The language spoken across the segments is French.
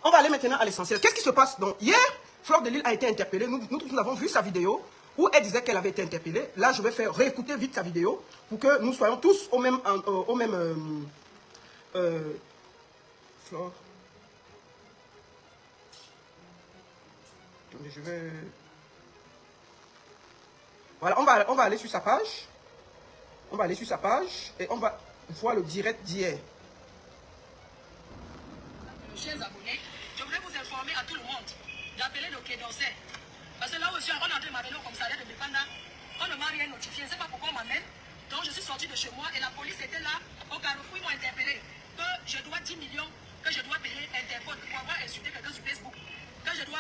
On va aller maintenant à l'essentiel. Qu'est-ce qui se passe? Donc, hier, Fleur de Lille a été interpellée. Nous tous avons vu sa vidéo où elle disait qu'elle avait été interpellée. Là, je vais faire réécouter vite sa vidéo pour que nous soyons tous au même... Fleur. Attendez, je vais... Voilà, on va aller sur sa page. On va aller sur sa page et on va voir le direct d'hier. Chers abonnés, je voudrais vous informer à tout le monde d'appeler le Quai d'Orsay. Parce que là aussi, on est en train de m'amener au commissariat de Bépanda. On ne m'a rien notifié, je ne sais pas pourquoi on m'amène. Donc je suis sortie de chez moi et la police était là au carrefour, ils m'ont interpellé. Que je dois 10 millions, que je dois payer Interpol pour avoir insulté quelqu'un sur Facebook. Que je dois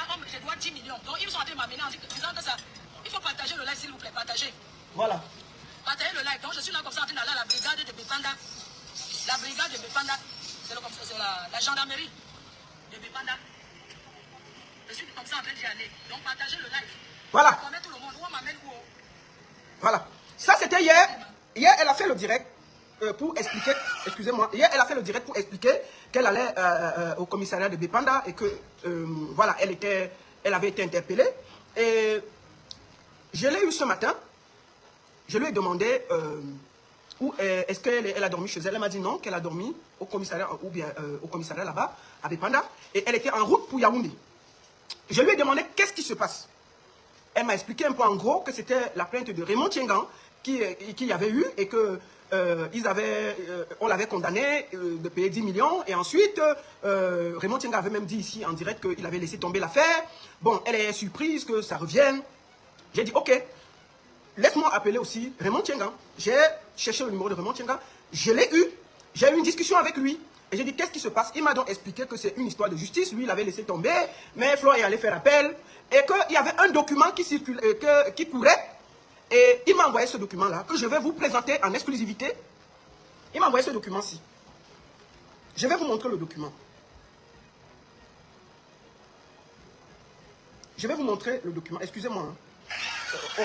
10 millions. Donc ils sont en train de m'amener en disant que ça. Il faut partager le live, s'il vous plaît, partagez. Voilà. Partagez le live. Donc je suis là comme ça en train d'aller à la brigade de Bépanda. La brigade de Bépanda, c'est la gendarmerie de Bépanda. Je suis comme ça en train d'y aller. Donc partagez le live. Voilà. Tout le monde. Où on m'amène où? Voilà. Ça, c'était hier. Hier, elle a fait le direct pour expliquer, excusez-moi, hier, elle a fait le direct pour expliquer qu'elle allait au commissariat de Bépanda et que, voilà, elle avait été interpellée. Et je l'ai eu ce matin. Je lui ai demandé où est-ce qu'elle a dormi chez elle. Elle m'a dit non, qu'elle a dormi au commissariat, ou bien au commissariat là-bas, à Bépanda. Et elle était en route pour Yaoundé. Je lui ai demandé qu'est-ce qui se passe. Elle m'a expliqué un peu en gros que c'était la plainte de Raymond Tiengan qui y avait eu et que on l'avait condamné de payer 10 millions. Et ensuite, Raymond Tiengan avait même dit ici en direct qu'il avait laissé tomber l'affaire. Bon, elle est surprise que ça revienne. J'ai dit, ok, laisse-moi appeler aussi Raymond Tiengan. J'ai cherché le numéro de Raymond Tiengan. Je l'ai eu. J'ai eu une discussion avec lui. Et j'ai dit, qu'est-ce qui se passe? Il m'a donc expliqué que c'est une histoire de justice. Lui, il avait laissé tomber. Mais Flo est allé faire appel. Et qu'il y avait un document qui circulait, qui courait. Et il m'a envoyé ce document-là, que je vais vous présenter en exclusivité. Il m'a envoyé ce document-ci. Je vais vous montrer le document. Je vais vous montrer le document. Excusez-moi. Hein.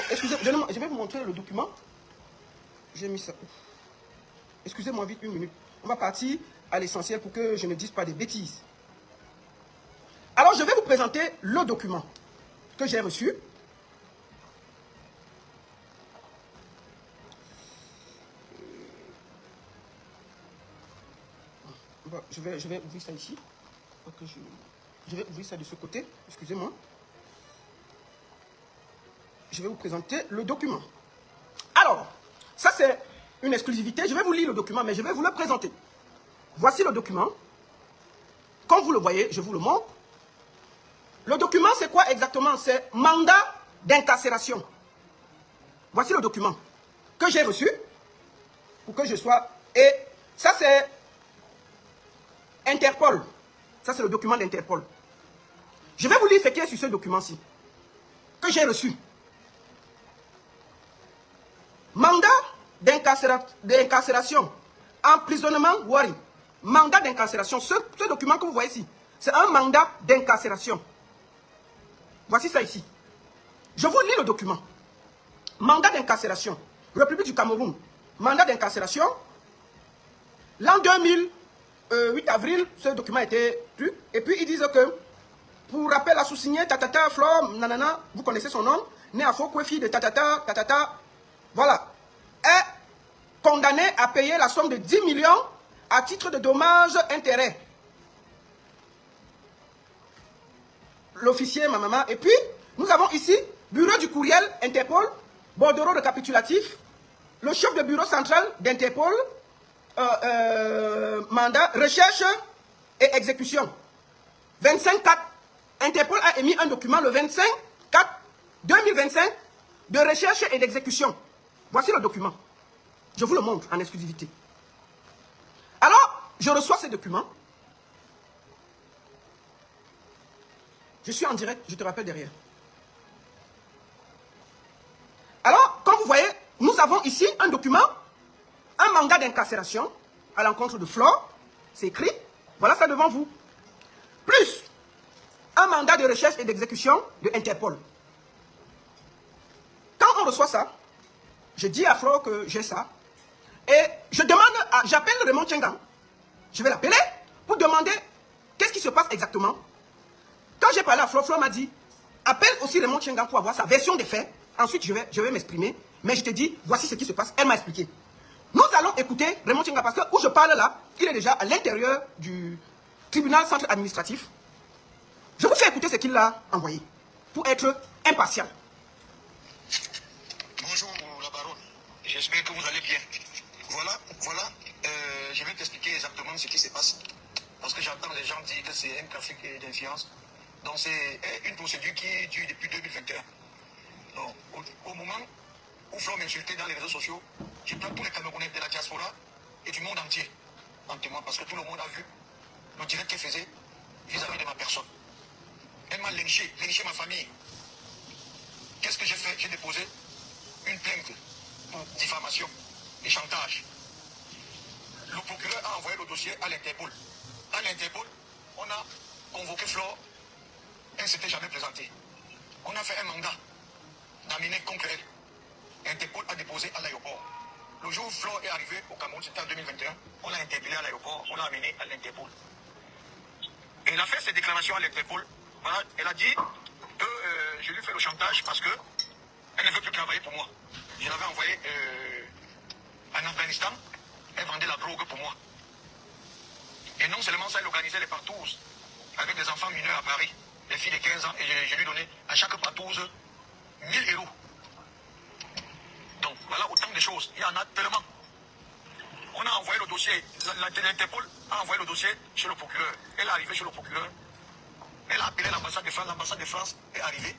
Excusez, je vais vous montrer le document. J'ai mis ça. Excusez-moi vite, une minute. On va partir à l'essentiel pour que je ne dise pas des bêtises. Alors, je vais vous présenter le document que j'ai reçu. Bon, je vais ouvrir ça ici. Okay, je vais ouvrir ça de ce côté. Excusez-moi. Je vais vous présenter le document. Alors, ça c'est une exclusivité. Je vais vous lire le document, mais je vais vous le présenter. Voici le document. Comme vous le voyez, je vous le montre. Le document, c'est quoi exactement? C'est mandat d'incarcération. Voici le document que j'ai reçu pour que je sois... Et ça, c'est Interpol. Ça, c'est le document d'Interpol. Je vais vous lire ce qui est sur ce document-ci que j'ai reçu. Mandat d'incarcération. Emprisonnement, Wari. Mandat d'incarcération. Ce document que vous voyez ici, c'est un mandat d'incarcération. Voici ça ici. Je vous lis le document. Mandat d'incarcération. République du Cameroun. Mandat d'incarcération. L'an 2000, 8 avril, ce document était pris. Et puis ils disent que, pour rappel à sous-signer, Tatata, Flore, nanana, vous connaissez son nom, né à Fokwe, fille de Tatata, Tatata, voilà, est condamné à payer la somme de 10 millions à titre de dommages-intérêts. L'officier, ma maman. Et puis, nous avons ici, bureau du courriel, Interpol, bordereau récapitulatif, le chef de bureau central d'Interpol, mandat, recherche et exécution. 25/4. Interpol a émis un document le 25/4/2025 de recherche et d'exécution. Voici le document. Je vous le montre en exclusivité. Alors, je reçois ces documents. Je suis en direct, je te rappelle derrière. Alors, comme vous voyez, nous avons ici un document, un mandat d'incarcération à l'encontre de Flore. C'est écrit, voilà ça devant vous. Plus un mandat de recherche et d'exécution de Interpol. Quand on reçoit ça, je dis à Flore que j'ai ça. Et je demande, j'appelle Raymond Tiengan. Je vais l'appeler pour demander qu'est-ce qui se se passe exactement? Quand j'ai parlé à Flo, Flo m'a dit, appelle aussi Raymond Tchenga pour avoir sa version des faits. Ensuite, je vais m'exprimer. Mais je te dis, voici ce qui se passe. Elle m'a expliqué. Nous allons écouter Raymond Tchenga parce que où je parle là, il est déjà à l'intérieur du tribunal centre administratif. Je vous fais écouter ce qu'il a envoyé pour être impartial. Bonjour la baronne, j'espère que vous allez bien. Voilà, je vais t'expliquer exactement ce qui se passe. Parce que j'entends les gens dire que c'est un trafic d'influence. Donc c'est une procédure qui dure depuis 2021. Donc au moment où Flo m'insultait dans les réseaux sociaux, je prends tous les Camerounais de la diaspora et du monde entier en témoin parce que tout le monde a vu le direct qu'elle faisait vis-à-vis de ma personne. Elle m'a lynché ma famille. Qu'est-ce que j'ai fait? J'ai déposé une plainte pour diffamation et chantage. Le procureur a envoyé le dossier à l'Interpol. À l'Interpol, on a convoqué Flore. Elle ne s'était jamais présentée. On a fait un mandat d'amener contre elle. L'Interpol a déposé à l'aéroport. Le jour où Flore est arrivée au Cameroun, c'était en 2021, on l'a interpellée à l'aéroport, on l'a amenée à l'Interpol. Et elle a fait ses déclarations à l'Interpol. Voilà, elle a dit que je lui fais le chantage parce que elle ne veut plus travailler pour moi. Je l'avais envoyée en Afghanistan, elle vendait la drogue pour moi. Et non seulement ça, elle organisait les partous avec des enfants mineurs à Paris, des filles de 15 ans, et je lui donnais à chaque partouze 1000 €. Donc voilà autant de choses, il y en a tellement. On a envoyé le dossier, l'Interpol a envoyé le dossier chez le procureur. Elle est arrivée chez le procureur, elle a appelé l'ambassade de France est arrivée.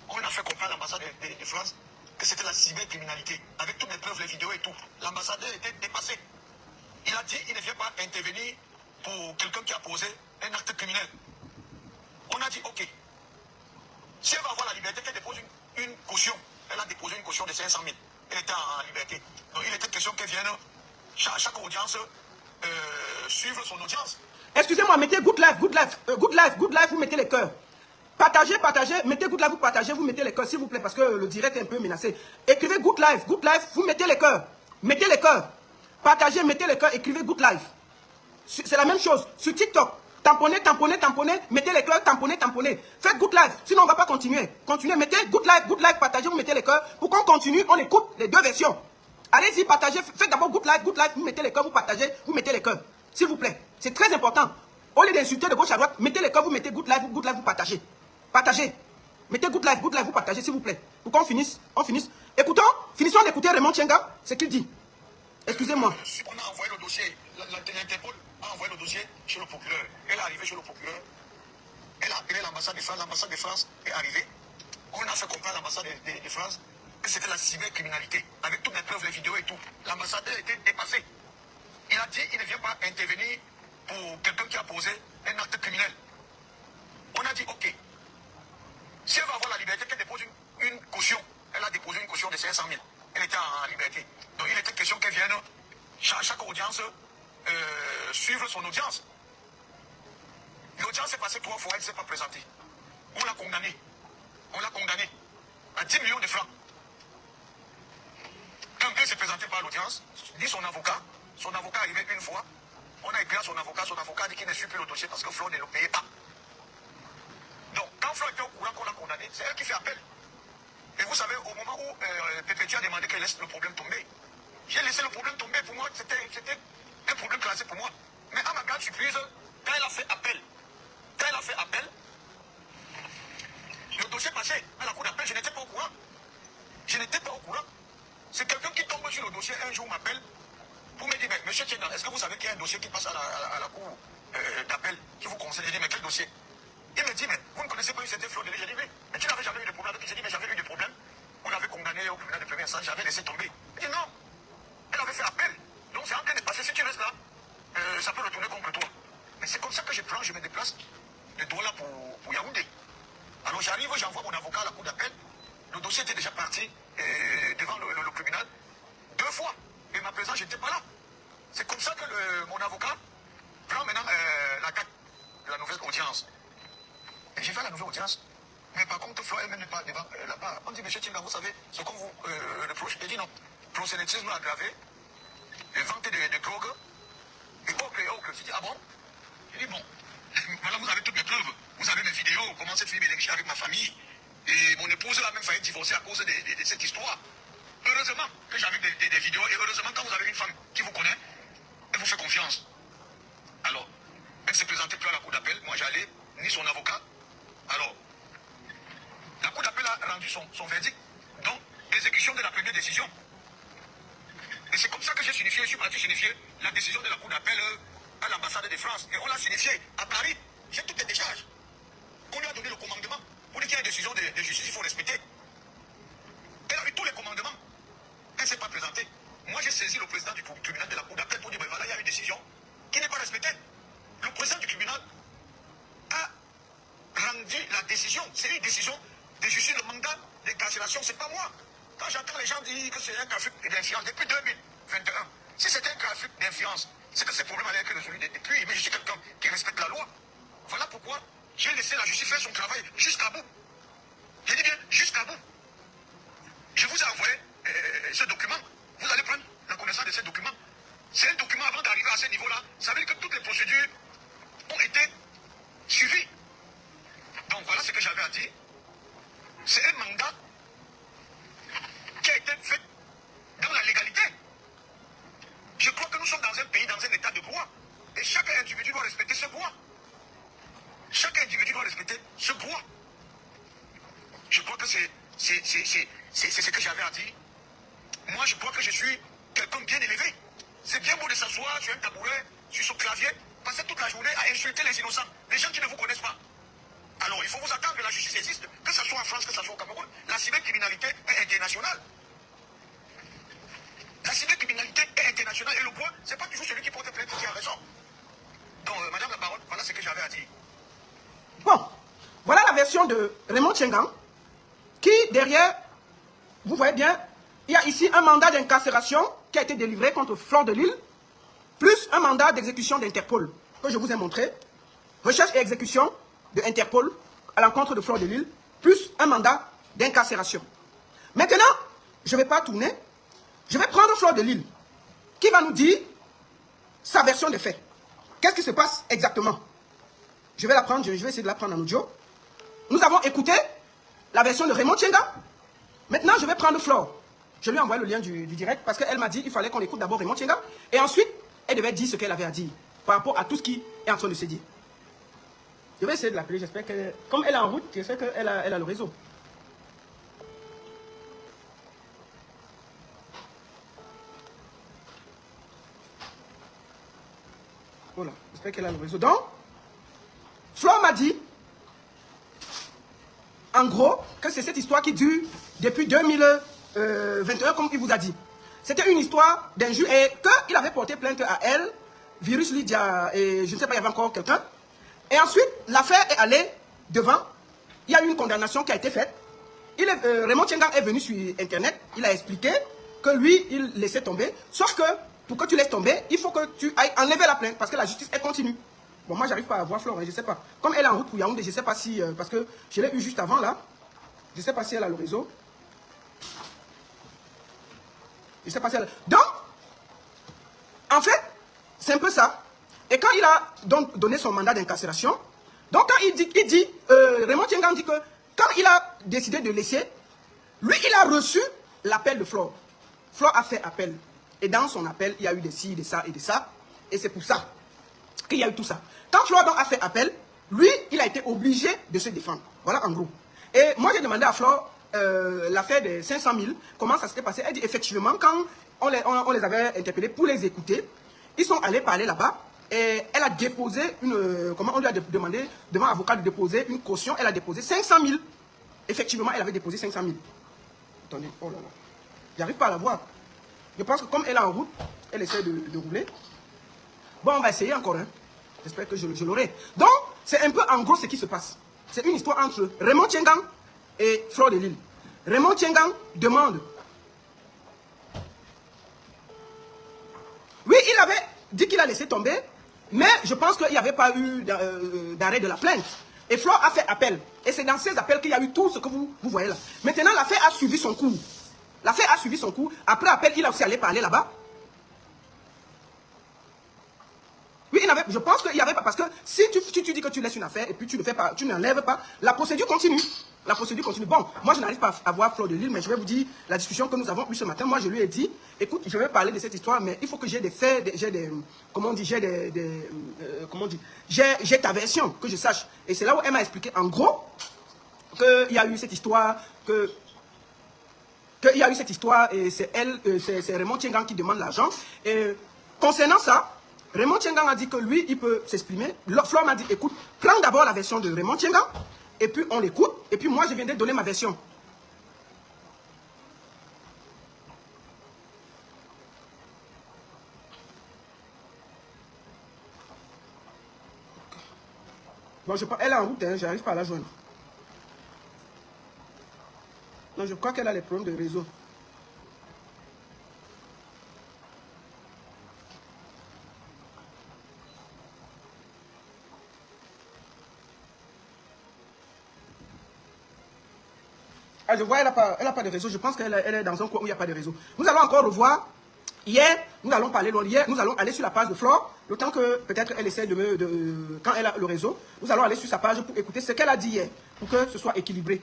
On a fait comprendre à l'ambassade de France que c'était la cybercriminalité, avec toutes les preuves, les vidéos et tout. L'ambassadeur était dépassé. Il a dit qu'il ne vient pas intervenir pour quelqu'un qui a posé un acte criminel. On a dit ok. Si elle va avoir la liberté, qu'elle dépose une caution. Elle a déposé une caution de 500 000. Elle était en liberté. Donc il était question qu'elle vienne à chaque audience suivre son audience. Excusez-moi, mettez good life, vous mettez les cœurs. Partagez, mettez good life, vous partagez, vous mettez les cœurs, s'il vous plaît, parce que le direct est un peu menacé. Écrivez good life, vous mettez les cœurs. Mettez les cœurs. Partagez, mettez les cœurs, écrivez good life. C'est la même chose. Sur TikTok, tamponnez, mettez les cœurs, tamponnez. Faites good life, sinon on ne va pas continuer. Continuez, mettez good life, partagez, vous mettez les cœurs. Pour qu'on continue, on écoute les deux versions. Allez-y, partagez, faites d'abord good life, vous mettez les cœurs, vous partagez, vous mettez les cœurs. S'il vous plaît, c'est très important. Au lieu d'insulter de gauche à droite, mettez les cœurs, vous mettez good life, vous partagez. Partagez. Mettez good life, vous partagez, s'il vous plaît. Pour qu'on finisse, finissons d'écouter Raymond Tchenga, ce qu'il dit. Excusez-moi. On a envoyé le dossier, l'Interpol a envoyé le dossier chez le procureur. Elle est arrivée chez le procureur. Elle a appelé l'ambassade de France est arrivée. On a fait comprendre à l'ambassade de France que c'était la cybercriminalité, avec toutes les preuves, les vidéos et tout. L'ambassadeur était dépassé. Il a dit qu'il ne vient pas intervenir pour quelqu'un qui a posé un acte criminel. On a dit ok. Si elle va avoir la liberté, qu'elle dépose une caution. Elle a déposé une caution de 500 000. Elle était en liberté. Donc il était question qu'elle vienne à chaque audience suivre son audience. L'audience s'est passée 3 fois, elle ne s'est pas présentée. On l'a condamnée. À 10 millions de francs. Quand elle s'est présentée par l'audience, dit son avocat est arrivé une fois. On a écrit à son avocat a dit qu'il ne suit plus le dossier parce que Flo ne le payait pas. Donc quand Flo était au courant qu'on l'a condamné, c'est elle qui fait appel. Et vous savez, au moment où Pépétu a demandé qu'elle laisse le problème tomber, j'ai laissé le problème tomber. Pour moi, c'était un problème classé pour moi. Mais à ma grande surprise, quand elle a fait appel, le dossier passé à la cour d'appel, je n'étais pas au courant. C'est quelqu'un qui tombe sur le dossier un jour m'appelle pour me dire, mais monsieur Tchenga, est-ce que vous savez qu'il y a un dossier qui passe à la cour d'appel qui vous conseille? Je dis, mais quel dossier? Il me dit, mais vous ne connaissez pas eu cette Flo? J'ai dit, mais tu n'avais jamais eu de problème avec lui? J'ai dit, mais j'avais eu des problèmes. On l'avait condamné au tribunal de première instance, j'avais laissé tomber. Il dit, non, elle avait fait appel. Donc c'est en train de passer. Si tu restes là, ça peut retourner contre toi. Mais c'est comme ça que je me déplace de Douala pour Yaoundé. Alors j'arrive, j'envoie mon avocat à la cour d'appel. Le dossier était déjà parti devant le tribunal 2 fois. Et ma présence, je n'étais pas là. C'est comme ça que mon avocat prend maintenant la date de la nouvelle audience. Et j'ai fait la nouvelle audience. Mais par contre, Flo elle-même n'est pas devant là-bas. On dit, monsieur Tchenga, vous savez ce qu'on vous reproche? Il dit non. Prosélytisme aggravé, vente de drogue, et autres. J'ai dit, ah bon? Il dit, bon, voilà, vous comment cette fille m'est avec ma famille. Et mon épouse a même failli divorcer à cause de cette histoire. Heureusement que j'avais des vidéos et heureusement quand vous avez une femme qui vous connaît, elle vous fait confiance. Alors, elle s'est présentée plus à la cour d'appel. Moi, j'allais, ni son avocat. Alors, la cour d'appel a rendu son verdict. Donc, exécution de la première décision. Et c'est comme ça que j'ai signifié, je suis parti signifier la décision de la cour d'appel à l'ambassade de France. Et on l'a signifié à Paris. J'ai toutes les décharges. On lui a donné le commandement. Pour dire qu'il y a une décision de justice, il faut respecter. Elle a eu tous les commandements. Elle ne s'est pas présentée. Moi, j'ai saisi le président du tribunal de la cour d'appel pour dire, ben voilà, il y a une décision qui n'est pas respectée. Le président du tribunal a rendu la décision. C'est une décision de justice, le mandat d'incarcération, c'est pas moi. Quand j'entends les gens dire que c'est un trafic d'influence depuis 2021, si c'est un trafic d'influence, c'est que ces problèmes allaient être résolus depuis. Mais je suis quelqu'un qui respecte la loi. Voilà pourquoi j'ai laissé la justice faire son travail jusqu'à bout. Je dis bien jusqu'à bout. Je vous ai envoyé ce document. Vous allez prendre la connaissance de ce document. C'est un document avant d'arriver à ce niveau-là. Ça veut dire que toutes les procédures ont été suivies. Donc voilà ce que j'avais à dire. C'est un mandat qui a été fait dans la légalité. Je crois que nous sommes dans un pays, dans un état de droit. Et chaque individu doit respecter ce droit. Chaque individu doit respecter ce droit. Je crois que c'est ce que j'avais à dire. Moi, je crois que je suis quelqu'un bien élevé. C'est bien beau de s'asseoir sur un tabouret, sur son clavier, passer toute la journée à insulter les innocents, les gens qui ne vous connaissent pas. Alors, il faut vous attendre que la justice existe, que ce soit en France, que ce soit au Cameroun. La cybercriminalité est internationale. La cybercriminalité est internationale. Et le point, ce n'est pas toujours celui qui porte plainte qui a raison. Donc, madame la baronne, voilà ce que j'avais à dire. Bon, voilà la version de Raymond Tchengang, qui, derrière, vous voyez bien, il y a ici un mandat d'incarcération qui a été délivré contre Fleur de Lille, plus un mandat d'exécution d'Interpol, que je vous ai montré. Recherche et exécution de Interpol à l'encontre de Fleur de Lille, plus un mandat d'incarcération. Maintenant, je ne vais pas tourner. Je vais prendre Fleur de Lille, qui va nous dire sa version des faits. Qu'est-ce qui se passe exactement? Je vais la prendre, je vais essayer de la prendre en audio. Nous avons écouté la version de Raymond Tchengang. Maintenant, je vais prendre Flore. Je lui ai envoyé le lien du direct parce qu'elle m'a dit qu'il fallait qu'on écoute d'abord Raymond Tchengang. Et ensuite, elle devait dire ce qu'elle avait à dire par rapport à tout ce qui est en train de se dire. Je vais essayer de l'appeler, j'espère qu'elle... Comme elle est en route, j'espère qu'elle a le réseau. Voilà, j'espère qu'elle a le réseau. Donc, Flore m'a dit, en gros, que c'est cette histoire qui dure depuis 2021, comme il vous a dit. C'était une histoire d'injure et qu'il avait porté plainte à elle, Virus Lydia, et je ne sais pas, il y avait encore quelqu'un. Et ensuite, l'affaire est allée devant. Il y a eu une condamnation qui a été faite. Raymond Tchengang est venu sur Internet. Il a expliqué que lui, il laissait tomber. Sauf que, pour que tu laisses tomber, il faut que tu ailles enlever la plainte parce que la justice, elle continue. Bon, moi, j'arrive pas à voir Flore, je ne sais pas. Comme elle est en route pour Yaoundé, je ne sais pas si... parce que je l'ai eu juste avant, là. Je ne sais pas si elle a le réseau. Je ne sais pas si elle... Donc, en fait, c'est un peu ça. Et quand il a donc donné son mandat d'incarcération, donc quand il dit Raymond Tchengang dit que quand il a décidé de laisser, lui, il a reçu l'appel de Flore. Flore a fait appel. Et dans son appel, il y a eu des ci, des ça et des ça. Et c'est pour ça qu'il y a eu tout ça. Quand Flore donc a fait appel, lui, il a été obligé de se défendre. Voilà en gros. Et moi, j'ai demandé à Flore l'affaire des 500 000, comment ça s'était passé. Elle dit effectivement, quand on les avait interpellés pour les écouter, ils sont allés parler là-bas. Et elle a déposé une... Comment on lui a demandé devant l'avocat de déposer une caution. Elle a déposé 500 000. Effectivement, elle avait déposé 500 000. Attendez, oh là là. J'arrive pas à la voir. Je pense que comme elle est en route, elle essaie de rouler. Bon, on va essayer encore. Hein. J'espère que je l'aurai. Donc, c'est un peu en gros ce qui se passe. C'est une histoire entre Raymond Tchengang et Flore de Lille. Raymond Tchengang demande. Oui, il avait dit qu'il a laissé tomber. Mais je pense qu'il n'y avait pas eu d'arrêt de la plainte. Et Flore a fait appel. Et c'est dans ces appels qu'il y a eu tout ce que vous voyez là. Maintenant, l'affaire a suivi son cours. L'affaire a suivi son cours. Après appel, il a aussi allé parler là-bas. Oui, je pense qu'il n'y avait pas, parce que si tu dis que tu laisses une affaire et puis tu ne fais pas, tu n'enlèves pas, la procédure continue. La procédure continue. Bon, moi je n'arrive pas à voir Fleur de Lille, mais je vais vous dire la discussion que nous avons eue ce matin. Moi je lui ai dit, écoute, je vais parler de cette histoire, mais il faut que j'ai des faits, comment on dit, j'ai ta version, que je sache. Et c'est là où elle m'a expliqué en gros qu'il y a eu cette histoire, qu'il y a eu cette histoire et c'est elle, c'est Raymond Tchengang qui demande l'argent. Et concernant ça, Raymond Tchengang a dit que lui, il peut s'exprimer. Flore m'a dit, écoute, prends d'abord la version de Raymond Tchengang, et puis on l'écoute, et puis moi je viendrai donner ma version. Bon, elle est en route, hein, j'arrive pas à la joindre. Non, je crois qu'elle a les problèmes de réseau. Ah, je vois, elle n'a pas de réseau. Je pense qu'elle est dans un coin où il n'y a pas de réseau. Nous allons encore revoir. Hier, nous allons parler. Hier, nous allons aller sur la page de Flore. Le temps que peut-être elle essaie quand elle a le réseau, nous allons aller sur sa page pour écouter ce qu'elle a dit hier. Pour que ce soit équilibré.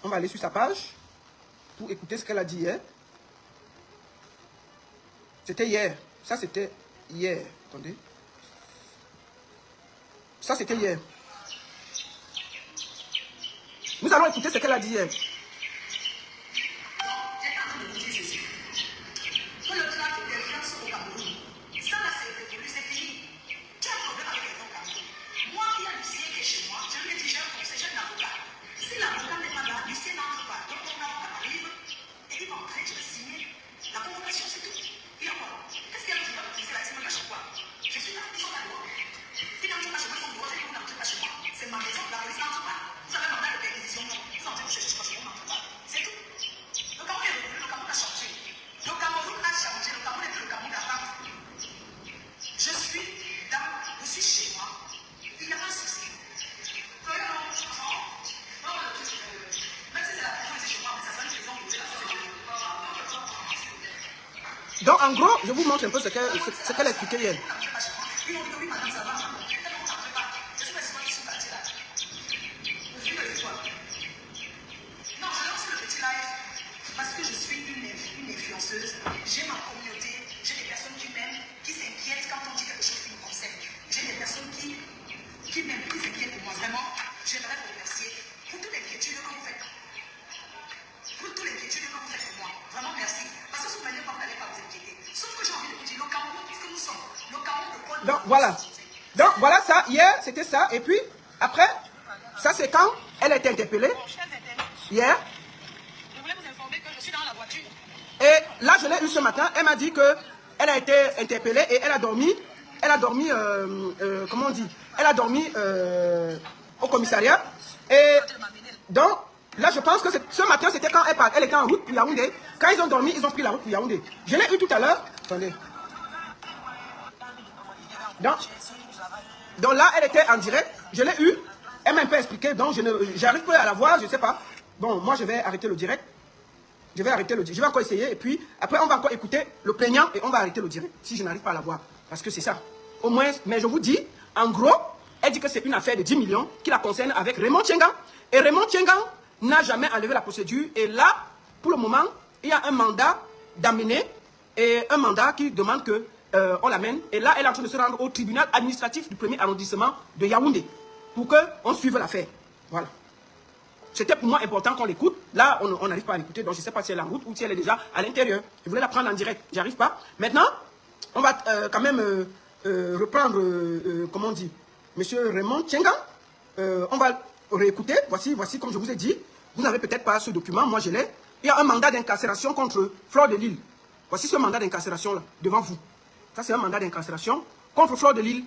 On va aller sur sa page pour écouter ce qu'elle a dit hier. C'était hier. Ça, c'était hier. Attendez. Ça, c'était hier. Nous allons écouter ce qu'elle a dit hier. Donc, en gros, je vous montre un peu ce qu'elle expliquait hier. Parce que je suis une influenceuse, j'ai ma communauté, j'ai des personnes qui m'aiment, qui s'inquiètent quand on dit quelque chose qui me concerne. J'ai des personnes qui m'aiment, qui s'inquiètent pour moi. Vraiment, j'aimerais vous remercier pour toute l'inquiétude que vous faites. Pour toute l'inquiétude que vous faites pour moi. Vraiment, merci. Parce que si vous m'aimez pas, vous n'allez pas vous inquiéter. Sauf que j'ai envie de vous dire, le Cameroun, puisque nous sommes, le Cameroun de quoi. Donc, voilà. Donc, voilà ça. Hier, c'était ça. Et puis, après, ça, c'est quand elle a été interpellée. Hier. Et là, je l'ai eu ce matin. Elle m'a dit qu'elle a été interpellée et elle a dormi, comment on dit, elle a dormi au commissariat. Et donc, là, je pense que ce matin, c'était quand elle était en route pour Yaoundé. Quand ils ont dormi, ils ont pris la route pour Yaoundé. Je l'ai eu tout à l'heure. Attendez. Donc là, elle était en direct. Je l'ai eu. Elle m'a un peu expliqué. Donc, j'arrive pas à la voir, je ne sais pas. Bon, moi, je vais arrêter le direct. Je vais encore essayer et puis après on va encore écouter le plaignant et on va arrêter le direct si je n'arrive pas à la voir. Parce que c'est ça. Au moins, mais je vous dis, en gros, elle dit que c'est une affaire de 10 millions qui la concerne avec Raymond Tchengang. Et Raymond Tchengang n'a jamais enlevé la procédure. Et là, pour le moment, il y a un mandat d'amener et un mandat qui demande qu'on l'amène. Et là, elle est en train de se rendre au tribunal administratif du 1er arrondissement de Yaoundé pour qu'on suive l'affaire. Voilà. C'était pour moi important qu'on l'écoute. Là, on n'arrive pas à l'écouter. Donc, je ne sais pas si elle est en route ou si elle est déjà à l'intérieur. Je voulais la prendre en direct. J'arrive pas. Maintenant, on va quand même reprendre, comment on dit, monsieur Raymond Tchengang. On va réécouter. Voici, comme je vous ai dit. Vous n'avez peut-être pas ce document. Moi, je l'ai. Il y a un mandat d'incarcération contre Flore de Lille. Voici ce mandat d'incarcération-là, devant vous. Ça, c'est un mandat d'incarcération contre Flore de Lille.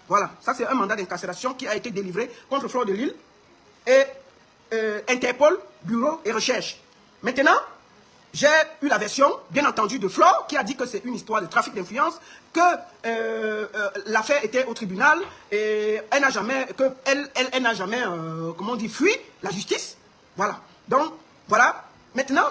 Voilà. Ça, c'est un mandat d'incarcération qui a été délivré contre Flore de Lille. Et Interpol, Bureau et Recherche. Maintenant, j'ai eu la version, bien entendu, de Flore, qui a dit que c'est une histoire de trafic d'influence, que l'affaire était au tribunal, et elle n'a jamais, comment on dit, fui la justice. Voilà. Donc, voilà. Maintenant,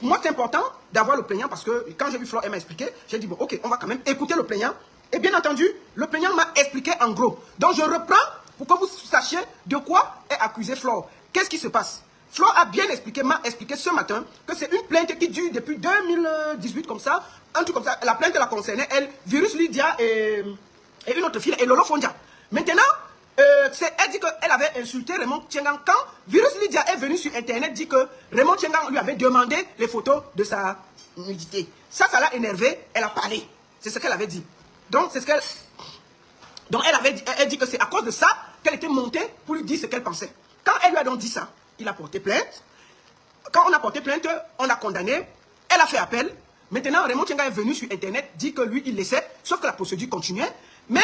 moi, c'est important d'avoir le plaignant, parce que quand j'ai vu Flore, elle m'a expliqué, j'ai dit, bon, ok, on va quand même écouter le plaignant, Et bien entendu, le plaignant m'a expliqué en gros. Donc je reprends pour que vous sachiez de quoi est accusé Flore. Qu'est-ce qui se passe? Flore a bien expliqué, m'a expliqué ce matin que c'est une plainte qui dure depuis 2018 comme ça, un truc comme ça. La plainte la concernait, elle, Virus Lydia et une autre fille, et Lolo Fondia. Maintenant, elle dit qu'elle avait insulté Raymond Tchengang. Quand Virus Lydia est venu sur Internet, dit que Raymond Tchengang lui avait demandé les photos de sa nudité. Ça l'a énervé, elle a parlé. C'est ce qu'elle avait dit. Donc, c'est ce qu'elle... Donc, elle dit que c'est à cause de ça qu'elle était montée pour lui dire ce qu'elle pensait. Quand elle lui a donc dit ça, il a porté plainte. Quand on a porté plainte, on l'a condamné. Elle a fait appel. Maintenant, Raymond Tchengang est venu sur Internet, dit que lui, il laissait, sauf que la procédure continuait. Mais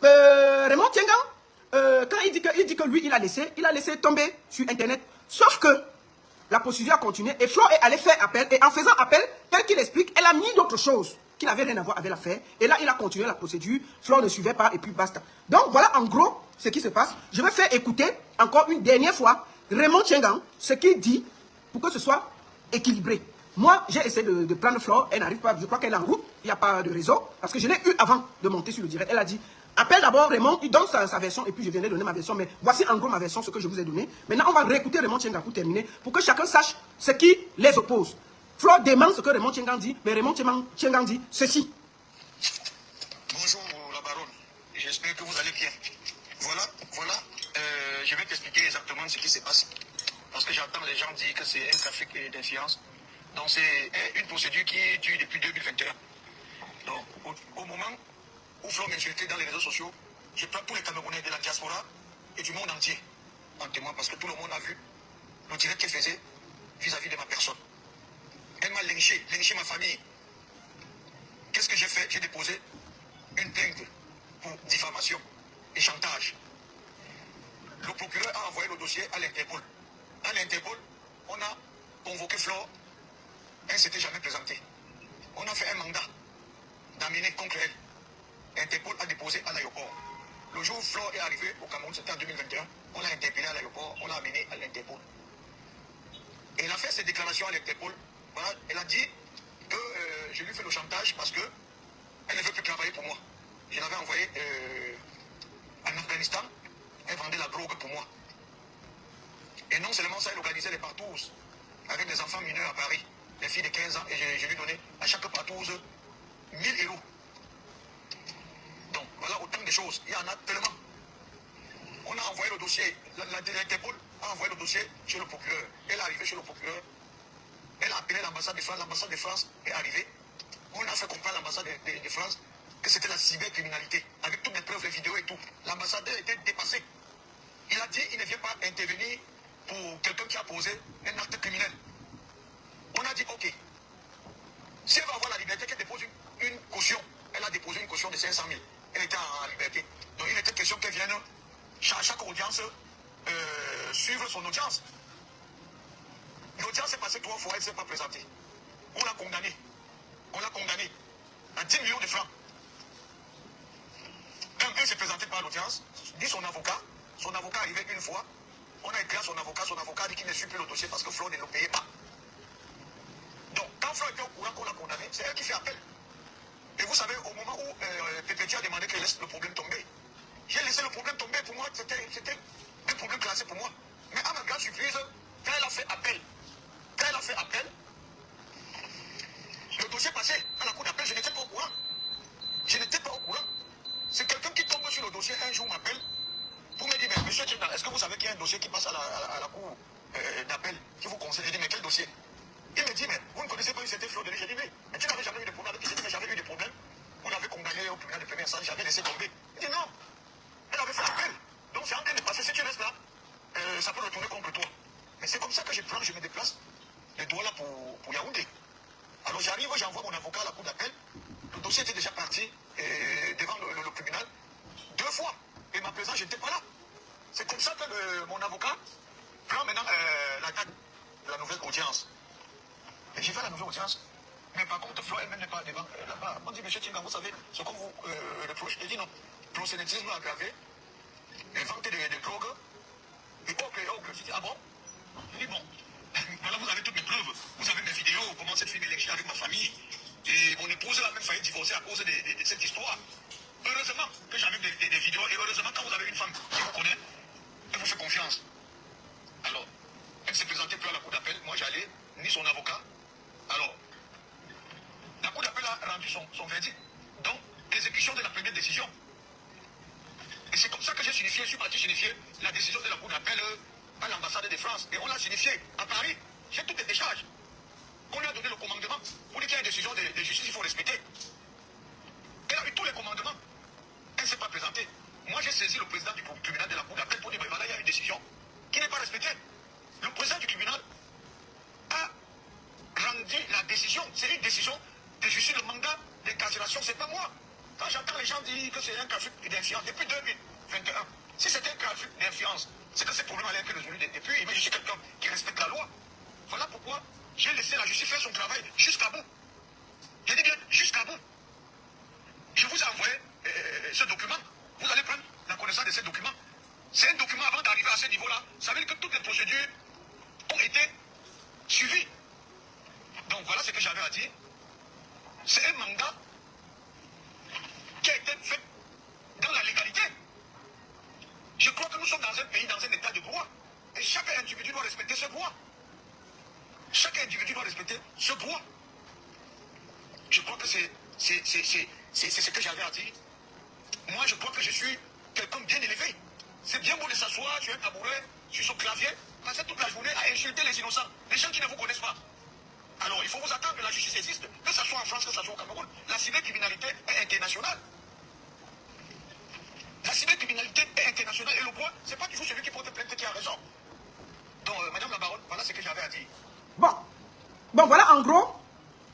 Raymond Tchengang, quand il dit que lui, il a laissé tomber sur Internet. Sauf que la procédure a continué et Flore est allée faire appel. Et en faisant appel, tel qu'il explique, elle a mis d'autres choses qui n'avaient rien à voir avec l'affaire. Et là, il a continué la procédure. Flore ne suivait pas et puis basta. Donc, voilà en gros ce qui se passe. Je vais faire écouter encore une dernière fois Raymond Tchengang, ce qu'il dit pour que ce soit équilibré. Moi, j'ai essayé de prendre Flore. Elle n'arrive pas. Je crois qu'elle est en route. Il n'y a pas de réseau. Parce que je l'ai eu avant de monter sur le direct. Elle a dit, appelle d'abord Raymond. Il donne sa version et puis je viendrai donner ma version. Mais voici en gros ma version, ce que je vous ai donné. Maintenant, on va réécouter Raymond Tchengang pour terminer. Pour que chacun sache ce qui les oppose. Flore demande ce que Raymond Tchengang dit. Mais Raymond Tchengang dit ceci. Bonjour la baronne. J'espère que vous allez bien. Voilà. Je vais t'expliquer exactement ce qui se passe. Parce que j'entends les gens dire que c'est un trafic d'influence. Donc c'est une procédure qui dure depuis 2021. Donc au moment où Flore m'insultait dans les réseaux sociaux, je prends tous les Camerounais de la diaspora et du monde entier en témoin parce que tout le monde a vu le direct qu'elle faisait vis-à-vis de ma personne. Elle m'a lynché ma famille. Qu'est-ce que j'ai fait? J'ai déposé une plainte pour diffamation et chantage. Le procureur a envoyé le dossier à l'Interpol. À l'Interpol, on a convoqué Flore. Elle ne s'était jamais présentée. On a fait un mandat d'amener contre elle. Interpol a déposé à l'aéroport. Le jour où Flore est arrivée au Cameroun, c'était en 2021, on l'a interpellée à l'aéroport, on l'a amenée à l'Interpol. Et elle a fait ses déclarations à l'Interpol. Voilà, elle a dit que je lui fais le chantage parce que elle ne veut plus travailler pour moi. Je l'avais envoyée en Afghanistan, elle vendait la drogue pour moi. Et non seulement ça, elle organisait les partous avec des enfants mineurs à Paris, les filles de 15 ans, et je lui donnais à chaque partouze 1000 €. Donc voilà autant de choses, il y en a tellement. On a envoyé le dossier, l'Interpol a envoyé le dossier chez le procureur. Elle est arrivée chez le procureur, elle a appelé l'ambassade de France est arrivée. On a fait comprendre à l'ambassade de France que c'était la cybercriminalité, avec toutes les preuves, les vidéos et tout. L'ambassadeur était dépassé. Il a dit qu'il ne vient pas intervenir pour quelqu'un qui a posé un acte criminel. On a dit ok. Si elle va avoir la liberté, qu'elle dépose une caution. Elle a déposé une caution de 500 000. Elle était en liberté. Donc il était question qu'elle vienne à chaque audience suivre son audience. L'audience s'est passée 3 fois, elle ne s'est pas présentée. On l'a condamnée. On l'a condamnée à 10 millions de francs. Elle s'est présentée par l'audience, dit son avocat arrivait une fois. On a écrit à son avocat a dit qu'il ne suit plus le dossier parce que Flore ne le payait pas. Donc, quand Flore était au courant qu'on l'a condamné, c'est elle qui fait appel. Et vous savez, au moment où Pépéti a demandé qu'elle laisse le problème tomber, j'ai laissé le problème tomber. Pour moi, c'était un problème classé pour moi. Mais à ma grande surprise, quand elle a fait appel, le dossier passé à la cour d'appel, je n'étais pas au courant. C'est quelqu'un qui tombe sur le dossier un jour m'appelle pour me dire, mais monsieur Tchengang, est-ce que vous savez qu'il y a un dossier qui passe à la cour d'appel qui vous conseille? Je dis, mais quel dossier? Il me dit, mais vous ne connaissez pas, c'était Flore de J'ai dit, mais tu n'avais jamais eu de problème avec lui? J'ai dit, mais j'avais eu des problèmes. On avait condamné au tribunal de première instance, j'avais laissé tomber. Il dit, non, elle avait fait appel. Donc c'est en train de passer. Si tu restes là, ça peut retourner contre toi. Mais c'est comme ça que je me déplace de Douala pour Yaoundé. Alors j'arrive, j'envoie mon avocat à la cour d'appel. Le dossier était déjà parti devant le tribunal 2 fois. Et ma présence, je n'étais pas là. C'est comme ça que mon avocat prend maintenant la date de la nouvelle audience. Et j'ai fait la nouvelle audience. Mais par contre, Flore elle-même n'est pas devant là-bas. On dit, monsieur Tchengang, vous savez ce qu'on vous reproche? Il dit non. Prosélytisme aggravé, vente de drogue, et autres. Je dis, ah bon? Il dit, bon, voilà, vous avez toutes mes preuves. Vous avez mes vidéos, comment cette fille m'est avec ma famille. Et mon épouse a même failli divorcer à cause de cette histoire. heureusement que j'avais des vidéos, et heureusement quand vous avez une femme qui vous connaît, qui vous fait confiance. Alors, elle ne s'est présentée plus à la cour d'appel. Moi, j'allais, ni son avocat. Alors, la cour d'appel a rendu son verdict. Donc, exécution de la première décision. Et c'est comme ça que j'ai signifié, je suis parti signifier la décision de la cour d'appel à l'ambassade de France. Et on l'a signifié à Paris. J'ai toutes les décharges. On lui a donné le commandement. Pour dire qu'il y a une décision de justice, il faut respecter. Elle a eu tous les commandements. Elle ne s'est pas présentée. Moi, j'ai saisi le président du tribunal de la cour d'appel pour dire, voilà, il y a une décision qui n'est pas respectée. Le président du tribunal a rendu la décision. C'est une décision de justice, le mandat d'incarcération, c'est pas moi. Quand j'entends les gens dire que c'est un trafic d'influence depuis 2021, si c'était un trafic d'influence, c'est que ces problèmes allaient être résolus depuis. Mais je suis quelqu'un qui respecte la loi. Voilà pourquoi j'ai laissé la justice faire son travail jusqu'à bout. Je dis bien jusqu'à bout. Je vous ai envoyé ce document. Vous allez prendre la connaissance de ce document. C'est un document avant d'arriver à ce niveau-là. Ça veut dire que toutes les procédures ont été suivies. Donc voilà ce que j'avais à dire. C'est un mandat qui a été fait dans la légalité. Je crois que nous sommes dans un pays, dans un état de droit. Et chaque individu doit respecter ce droit. Chaque individu doit respecter ce droit. Je crois que c'est ce que j'avais à dire. Moi, je crois que je suis quelqu'un bien élevé. C'est bien beau de s'asseoir sur un tabouret, sur son clavier, passer toute la journée à insulter les innocents, les gens qui ne vous connaissent pas. Alors, il faut vous attendre que la justice existe, que ce soit en France, que ce soit au Cameroun. La cybercriminalité est internationale. La cybercriminalité est internationale et le droit, c'est pas toujours celui qui porte plainte qui a raison. Donc, Madame la Baronne, voilà ce que j'avais à dire. Bon, voilà en gros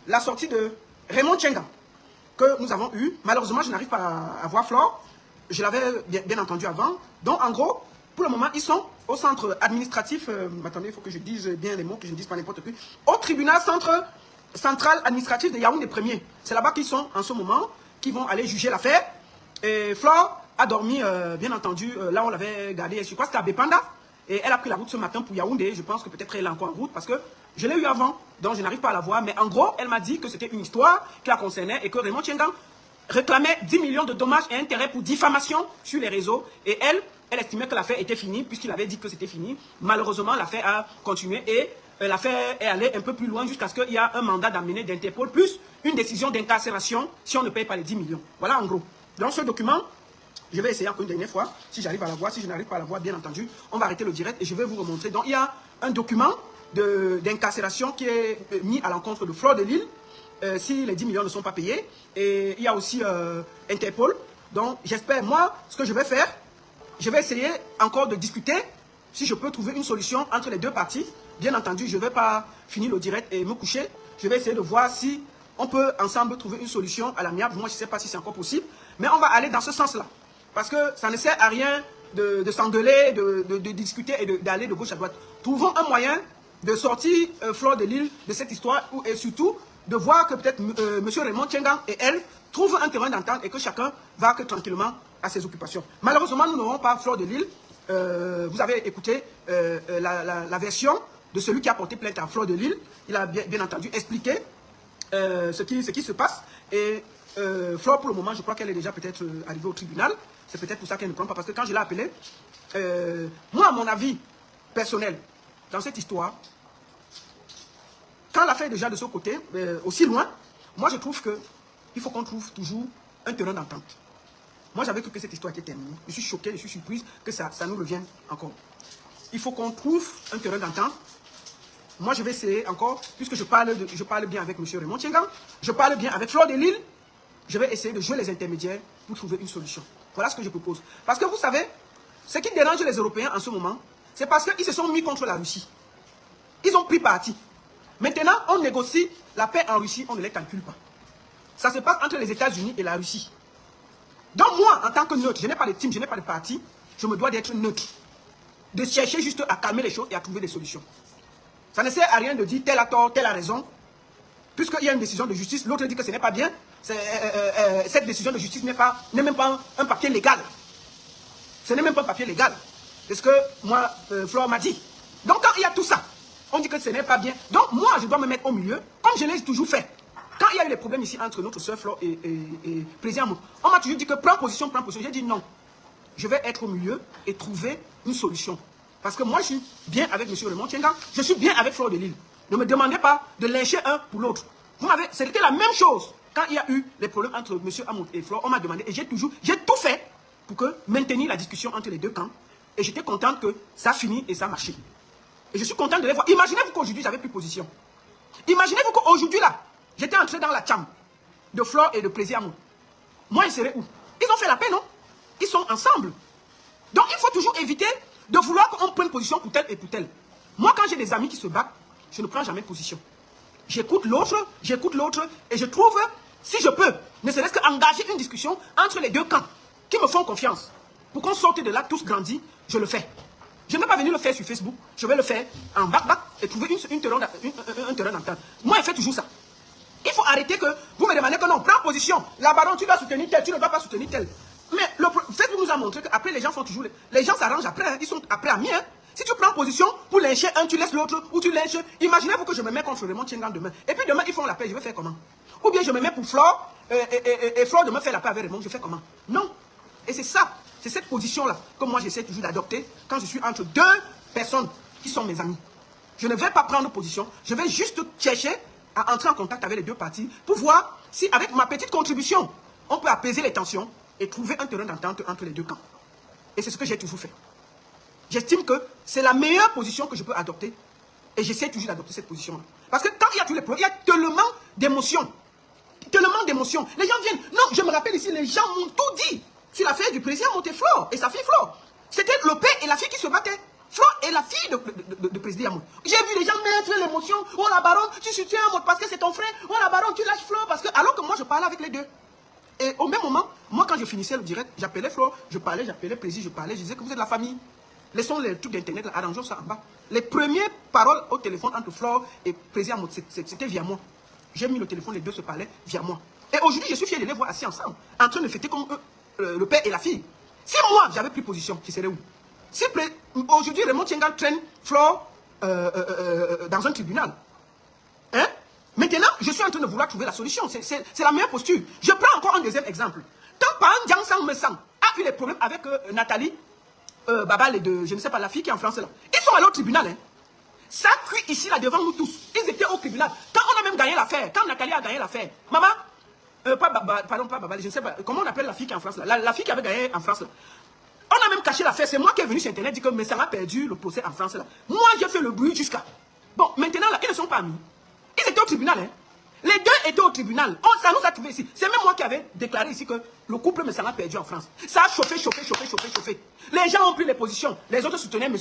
la sortie de Raymond Tchenga que nous avons eue. Malheureusement, je n'arrive pas à voir Flore. Je l'avais bien entendu avant. Donc, en gros, pour le moment, ils sont au centre administratif. Attendez, il faut que je dise bien les mots, que je ne dise pas n'importe quoi. Au tribunal central administratif de Yaoundé 1er. C'est là-bas qu'ils sont en ce moment, qui vont aller juger l'affaire. Et Flore a dormi, bien entendu, là on l'avait gardé, je crois que c'était à Bépanda. Et elle a pris la route ce matin pour Yaoundé. Je pense que peut-être elle est encore en route parce que je l'ai eu avant. Donc je n'arrive pas à la voir. Mais en gros, elle m'a dit que c'était une histoire qui la concernait et que Raymond Tchenga réclamait 10 millions de dommages et intérêts pour diffamation sur les réseaux. Et elle estimait que l'affaire était finie puisqu'il avait dit que c'était fini. Malheureusement, l'affaire a continué et l'affaire est allée un peu plus loin jusqu'à ce qu'il y ait un mandat d'amener d'Interpol plus une décision d'incarcération si on ne paye pas les 10 millions. Voilà en gros. Dans ce document, je vais essayer encore une dernière fois, si j'arrive à la voir. Si je n'arrive pas à la voir, bien entendu, on va arrêter le direct et je vais vous remontrer. Donc, il y a un document d'incarcération qui est mis à l'encontre de Flore de Lille, si les 10 millions ne sont pas payés. Et il y a aussi Interpol. Donc, j'espère, moi, ce que je vais faire, je vais essayer encore de discuter si je peux trouver une solution entre les deux parties. Bien entendu, je ne vais pas finir le direct et me coucher. Je vais essayer de voir si on peut ensemble trouver une solution à l'amiable. Moi, je ne sais pas si c'est encore possible. Mais on va aller dans ce sens-là. Parce que ça ne sert à rien de s'engueuler, de discuter et d'aller de gauche à droite. Trouvons un moyen de sortir Flore de Lille de cette histoire et surtout de voir que peut-être M. Raymond Tchenga et elle trouvent un terrain d'entente et que chacun va que tranquillement à ses occupations. Malheureusement, nous n'aurons pas Flore de Lille. Vous avez écouté la version de celui qui a porté plainte à Flore de Lille. Il a bien entendu expliqué ce qui se passe. Et Flore, pour le moment, je crois qu'elle est déjà peut-être arrivée au tribunal. C'est peut-être pour ça qu'elle ne prend pas. Parce que quand je l'ai appelée, moi, à mon avis personnel, dans cette histoire, quand l'affaire est déjà de ce côté, aussi loin, moi je trouve qu'il faut qu'on trouve toujours un terrain d'entente. Moi j'avais cru que cette histoire était terminée. Je suis choqué, je suis surprise que ça nous revienne encore. Il faut qu'on trouve un terrain d'entente. Moi je vais essayer encore, puisque je parle bien avec M. Raymond Tchenga, je parle bien avec Flore de Lille, je vais essayer de jouer les intermédiaires pour trouver une solution. Voilà ce que je propose. Parce que vous savez, ce qui dérange les Européens en ce moment, c'est parce qu'ils se sont mis contre la Russie. Ils ont pris parti. Maintenant, on négocie la paix en Russie, on ne les calcule pas. Ça se passe entre les États-Unis et la Russie. Donc moi, en tant que neutre, je n'ai pas de team, je n'ai pas de parti, je me dois d'être neutre. De chercher juste à calmer les choses et à trouver des solutions. Ça ne sert à rien de dire tel a tort, tel a raison. Puisqu'il y a une décision de justice, l'autre dit que ce n'est pas bien. Cette décision de justice n'est même pas un papier légal. Ce n'est même pas un papier légal. C'est ce que moi, Flore m'a dit. Donc quand il y a tout ça, on dit que ce n'est pas bien. Donc moi, je dois me mettre au milieu, comme je l'ai toujours fait. Quand il y a eu les problèmes ici entre notre soeur Flore et président Amout, on m'a toujours dit que prends position, prends position. J'ai dit non. Je vais être au milieu et trouver une solution. Parce que moi, je suis bien avec M. Raymond Tchenga, je suis bien avec Flore de Lille. Ne me demandez pas de lyncher un pour l'autre. C'était la même chose. Quand il y a eu les problèmes entre M. Amout et Flore, on m'a demandé, et j'ai tout fait pour maintenir la discussion entre les deux camps. Et j'étais contente que ça finisse et ça marche. Et je suis contente de les voir. Imaginez-vous qu'aujourd'hui, j'avais plus position. Imaginez-vous qu'aujourd'hui, là, j'étais entré dans la chambre de Flore et de Plaisir Amout. Moi, ils seraient où? Ils ont fait la paix, non? Ils sont ensemble. Donc, il faut toujours éviter de vouloir qu'on prenne position pour tel et pour tel. Moi, quand j'ai des amis qui se battent, je ne prends jamais position. J'écoute l'autre, et je trouve, si je peux, ne serait-ce qu'engager une discussion entre les deux camps qui me font confiance. Pour qu'on sorte de là, tous grandis, je le fais. Je ne vais pas venir le faire sur Facebook, je vais le faire en bac et trouver un terrain d'entente. Moi, je fais toujours ça. Il faut arrêter que vous me demandez que non, prends position. La baronne, tu dois soutenir tel, tu ne dois pas soutenir tel. Mais Facebook nous a montré qu'après, les gens font toujours... Les gens s'arrangent après, hein, ils sont après amis. Hein. Si tu prends position pour lyncher un, tu laisses l'autre, ou tu lynches... Imaginez-vous que je me mets contre Raymond Tchenga demain. Et puis demain, ils font la paix, je vais faire comment? Ou bien je me mets pour Flore, et Flore demain fait la paix avec Raymond, je fais comment? Non. Et c'est ça, c'est cette position-là que moi j'essaie toujours d'adopter quand je suis entre deux personnes qui sont mes amis. Je ne vais pas prendre position, je vais juste chercher à entrer en contact avec les deux parties pour voir si avec ma petite contribution, on peut apaiser les tensions et trouver un terrain d'entente entre les deux camps. Et c'est ce que j'ai toujours fait. J'estime que c'est la meilleure position que je peux adopter. Et j'essaie toujours d'adopter cette position-là. Parce que quand il y a tous les problèmes, il y a tellement d'émotions. Tellement d'émotions. Les gens viennent. Non, je me rappelle ici, les gens m'ont tout dit sur l'affaire du président Monteflore et sa fille Flore. C'était le père et la fille qui se battaient. Flore et la fille de président Amout. J'ai vu les gens mettre l'émotion. Oh la baronne, tu soutiens Amout parce que c'est ton frère. Oh la baronne, tu lâches Flore parce que... Alors que moi, je parlais avec les deux. Et au même moment, moi, quand je finissais le direct, j'appelais Flore, j'appelais Président, je disais que vous êtes la famille. Laissons les trucs d'internet, arrangeons ça en bas. Les premières paroles au téléphone entre Flore et Président Amout, c'était via moi. J'ai mis le téléphone, les deux se parlaient via moi. Et aujourd'hui, je suis fier de les voir assis ensemble, en train de fêter comme eux, le père et la fille. Si moi, j'avais pris position, tu serais où? Si aujourd'hui, Raymond Tchenga traîne Flore dans un tribunal, hein? Maintenant, je suis en train de vouloir trouver la solution. C'est la meilleure posture. Je prends encore un deuxième exemple. Quand Pan Jiangsang Mesang a eu des problèmes avec Nathalie Babal et de, je ne sais pas, la fille qui est en France là. Ils sont allés au tribunal. Hein. Ça cuit ici, là, devant nous tous. Ils étaient au tribunal. Quand on a même gagné l'affaire, quand Nathalie a gagné l'affaire, maman, pardon, pas Babal, je ne sais pas, comment on appelle la fille qui est en France là, la fille qui avait gagné en France là. On a même caché l'affaire. C'est moi qui est venu sur Internet dire que Mesang a perdu le procès en France là. Moi, j'ai fait le bruit jusqu'à... Bon, maintenant là, ils ne sont pas amis. Ils étaient au tribunal, hein. Les deux étaient au tribunal. Ça nous a trouvé ici. C'est même moi qui avais déclaré ici que le couple Mesang a perdu en France. Ça a chauffé. Les gens ont pris les positions. Les autres soutenaient M.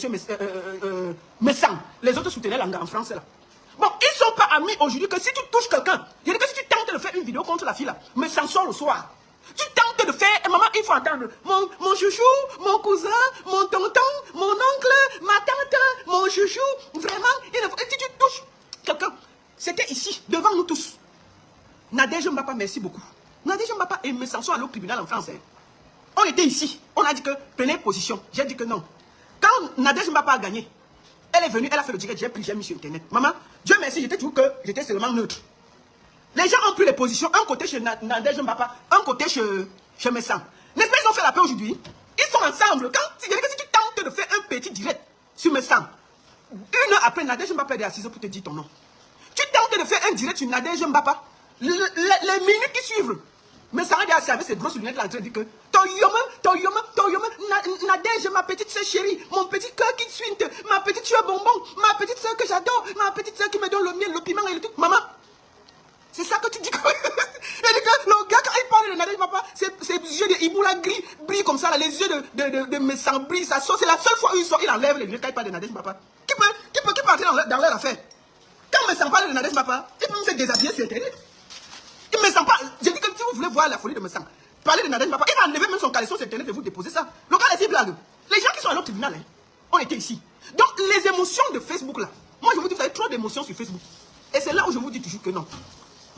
Mesang. Les autres soutenaient Langa en France là. Bon, ils ne sont pas amis aujourd'hui que si tu touches quelqu'un, il y a que si tu tentes de faire une vidéo contre la fille là, Mesang sort le soir. Tu tentes de faire, et maman, il faut entendre mon chouchou, mon cousin, mon tonton, mon oncle, ma tante, mon chouchou. Vraiment, si tu touches quelqu'un, c'était ici, devant nous tous. Nadège Mbapa, merci beaucoup. Nadège Mbapa et Mesang sont allés au tribunal en France. Hein. On était ici, on a dit que prenez position. J'ai dit que non. Quand Nadège Mbapa a gagné, elle est venue, elle a fait le direct, j'ai mis sur Internet. Maman, Dieu merci, j'étais toujours que j'étais seulement neutre. Les gens ont pris les positions, un côté chez Nadège Mbapa, un côté chez Mesang. N'est-ce pas, ils ont fait la paix aujourd'hui? Ils sont ensemble. Si tu tentes de faire un petit direct sur Mesang, une heure après, Nadège Mbapa est assise pour te dire ton nom. Tu tentes de faire un direct sur Nadège Mbapa, les minutes qui suivent, Mesang est assis avec ses grosses lunettes là en train de dire que Nadège, ma petite soeur chérie, mon petit cœur qui suinte, ma petite soeur bonbon, ma petite soeur que j'adore, ma petite soeur qui me donne le miel, le piment et le tout. Maman, c'est ça que tu dis que... Le gars, quand il parle de Nadège Mbapa, ses yeux de Iboula gris brillent comme ça, là, les yeux de Mesang brillent, ça sort. C'est la seule fois où il sort, il enlève les lunettes quand il parle de Nadège Mbapa. Qui peut entrer dans leur affaire? Quand Mesang parle de Nadège Mbapa, il peut me faire déshabiller sur Internet. Il ne me sent pas. J'ai dit que si vous voulez voir la folie de Mesang, parler de Nadège Mbapa, il a enlevé même son caleçon sur Internet et vous déposer ça. Le gars, c'est blague. Les gens qui sont allés au tribunal, hein, on était ici. Donc, les émotions de Facebook, là, moi, je vous dis, vous avez trop d'émotions sur Facebook. Et c'est là où je vous dis toujours que non.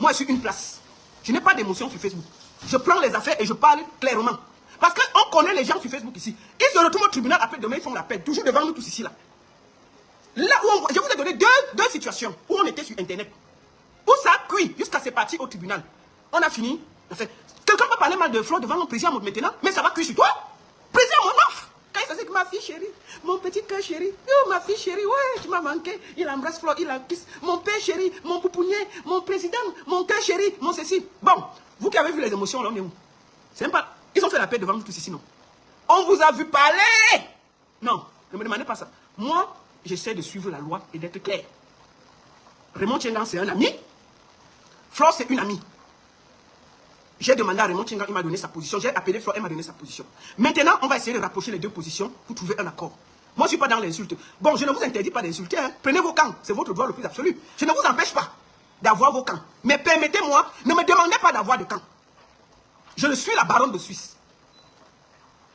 Moi, je suis une place. Je n'ai pas d'émotions sur Facebook. Je prends les affaires et je parle clairement. Parce qu'on connaît les gens sur Facebook ici. Ils se retrouvent au tribunal, après demain, ils font la paix. Toujours devant nous tous ici, là. Là où je vous ai donné deux situations où on était sur Internet. Où ça a cuit jusqu'à c'est parti au tribunal. On a fini. Quelqu'un peut parler mal de Flo devant mon président maintenant, mais ça va cuire sur toi. Président, mon offre. Quand il s'agit que ma fille chérie, mon petit cœur chéri, oh ma fille chérie, ouais, tu m'as manqué. Il embrasse Flo, il la kiss. Mon père chéri, mon poupounier, mon président, mon cœur chéri, mon ceci. Bon, vous qui avez vu les émotions, là, on est où? C'est même pas. Ils ont fait la paix devant nous tous ici, non? On vous a vu parler. Non, ne me demandez pas ça. Moi, j'essaie de suivre la loi et d'être clair. Raymond Tchengan, c'est un ami. Flore, c'est une amie. J'ai demandé à Raymond Tchengan, il m'a donné sa position. J'ai appelé Flore, elle m'a donné sa position. Maintenant, on va essayer de rapprocher les deux positions pour trouver un accord. Moi, je ne suis pas dans l'insulte. Bon, je ne vous interdis pas d'insulter. Hein. Prenez vos camps, c'est votre droit le plus absolu. Je ne vous empêche pas d'avoir vos camps. Mais permettez-moi, ne me demandez pas d'avoir de camp. Je suis la baronne de Suisse.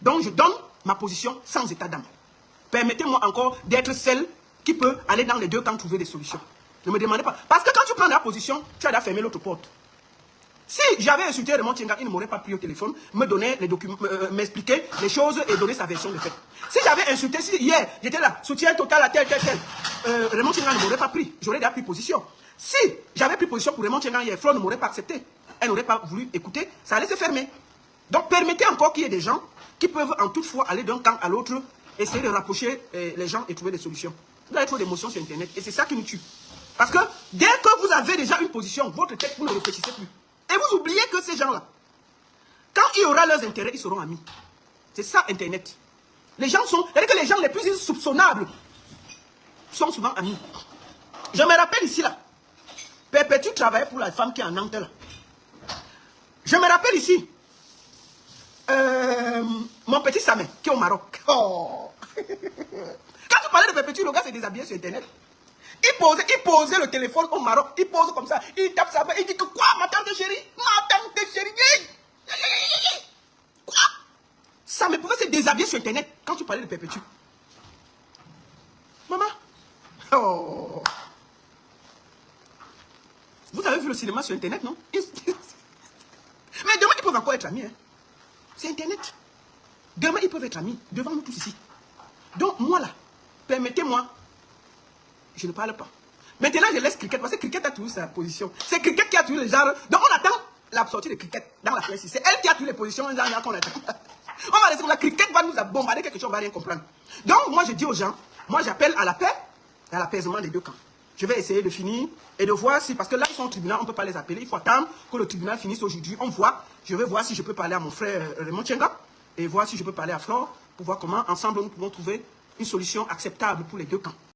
Donc, je donne ma position sans état d'âme. Permettez-moi encore d'être celle qui peut aller dans les deux camps trouver des solutions. Ne me demandez pas. Parce que quand tu prends la position, tu as déjà fermé l'autre porte. Si j'avais insulté Raymond Tchengan, il ne m'aurait pas pris au téléphone, me donner les documents, m'expliquer les choses et donner sa version de fait. Si j'avais insulté, si hier, j'étais là, soutien total à tel. Raymond Tchengan ne m'aurait pas pris. J'aurais déjà pris position. Si j'avais pris position pour Raymond Tchengan hier, Flo ne m'aurait pas accepté. Elle n'aurait pas voulu écouter, ça allait se fermer. Donc permettez encore qu'il y ait des gens qui peuvent en toute fois aller d'un camp à l'autre, essayer de rapprocher les gens et trouver des solutions. Vous avez trop d'émotions sur Internet et c'est ça qui nous tue. Parce que dès que vous avez déjà une position, votre tête, vous ne réfléchissez plus. Et vous oubliez que ces gens-là, quand il y aura leurs intérêts, ils seront amis. C'est ça Internet. Les gens sont, c'est-à-dire que les gens les plus insoupçonnables sont souvent amis. Je me rappelle ici là, Perpétue travaillait pour la femme qui est en Nantes là. Je me rappelle ici, mon petit Samet qui est au Maroc. Oh. Quand tu parlais de Perpétue, le gars s'est déshabillé sur Internet. Il posait le téléphone au Maroc, il pose comme ça, il tape sa main, il dit que quoi, ma tante chérie, quoi? Ça me pouvait se déshabiller sur Internet quand tu parlais de Perpétue. Maman, oh. Vous avez vu le cinéma sur Internet, non? Mais demain, ils peuvent encore être amis. Hein. C'est Internet. Demain, ils peuvent être amis, devant nous tous ici. Donc, moi là, permettez-moi, je ne parle pas. Maintenant, je laisse Cricket, parce que Cricket a toujours sa position. C'est Cricket qui a toujours les genres. Donc, on attend la sortie de Cricket dans la presse. C'est elle qui a toutes les positions genre qu'on attend. On va laisser, la Cricket va nous bombarder quelque chose, on va rien comprendre. Donc, moi, je dis aux gens, moi, j'appelle à la paix et à l'apaisement des deux camps. Je vais essayer de finir et de voir si, parce que là, ils sont au tribunal, on ne peut pas les appeler. Il faut attendre que le tribunal finisse aujourd'hui. On voit, je vais voir si je peux parler à mon frère Raymond Tchengan et voir si je peux parler à Flore pour voir comment, ensemble, nous pouvons trouver une solution acceptable pour les deux camps.